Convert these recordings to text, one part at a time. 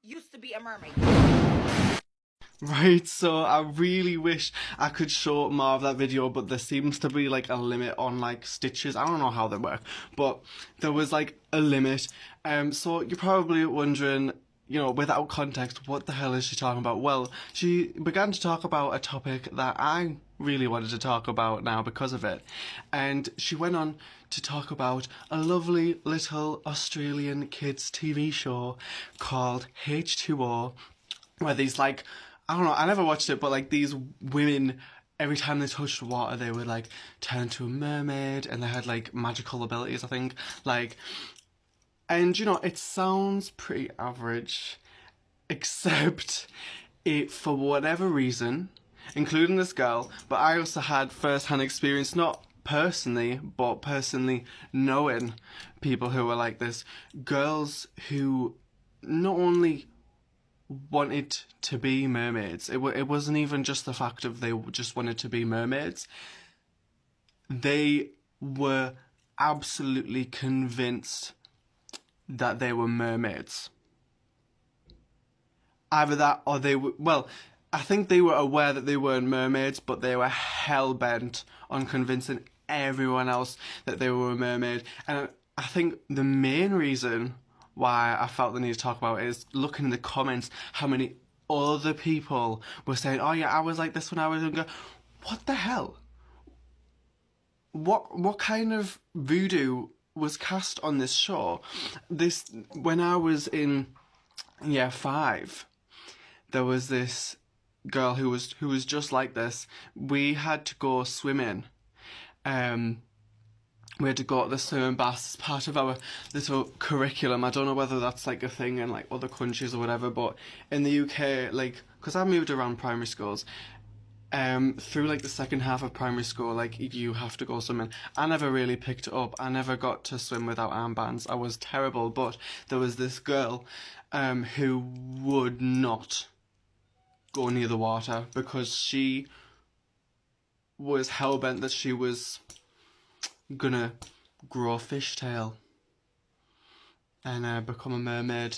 used to be a mermaid. Right, so I really wish I could show more of that video, but there seems to be like a limit on like stitches. I don't know how they work, but there was like a limit. So you're probably wondering, you know, without context, what the hell is she talking about? Well, she began to talk about a topic that I really wanted to talk about now because of it. And she went on to talk about a lovely little Australian kids TV show called H2O, where these like, I don't know, I never watched it, but like these women, every time they touched water, they would like turn to a mermaid, and they had like magical abilities, I think. Like, and you know, it sounds pretty average, except it, for whatever reason, including this girl, but I also had first hand experience, not personally, but personally knowing people who were like this. Girls who not only wanted to be mermaids. It wasn't even just the fact of they just wanted to be mermaids. They were absolutely convinced that they were mermaids. Either that or they were, well, I think they were aware that they weren't mermaids, but they were hell bent on convincing everyone else that they were a mermaid. And I think the main reason why I felt the need to talk about it is looking in the comments how many other people were saying, "Oh yeah, I was like this when I was younger." What the hell? What kind of voodoo was cast on this show? This, when I was in year 5, there was this girl who was just like this. We had to go swimming. We had to go to the swimming baths as part of our little curriculum. I don't know whether that's like a thing in like other countries or whatever, but in the UK, like, because I moved around primary schools, through like the second half of primary school, like you have to go swimming. I never really picked it up. I never got to swim without armbands. I was terrible, but there was this girl who would not go near the water because she was hell-bent that she was gonna grow a fishtail and become a mermaid.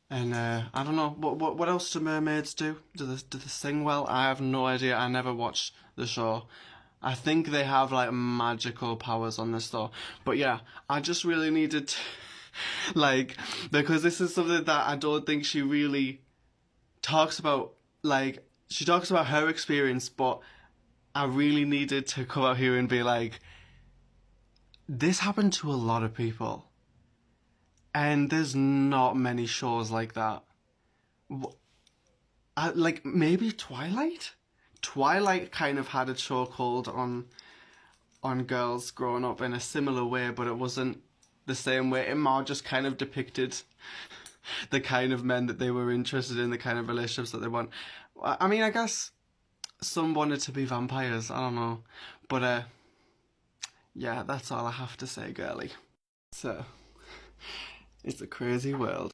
And I don't know, what else do mermaids do? Do they sing well? I have no idea. I never watched the show. I think they have like magical powers on this though. But yeah, I just really needed to, like, because this is something that I don't think she really talks about. Like, she talks about her experience, but I really needed to come out here and be like, this happened to a lot of people. And there's not many shows like that. Like, maybe Twilight? Twilight kind of had a chokehold on girls growing up in a similar way, but it wasn't the same way. It more just kind of depicted the kind of men that they were interested in, the kind of relationships that they want. I mean, I guess some wanted to be vampires, I don't know. But, yeah, that's all I have to say, girly. So, it's a crazy world.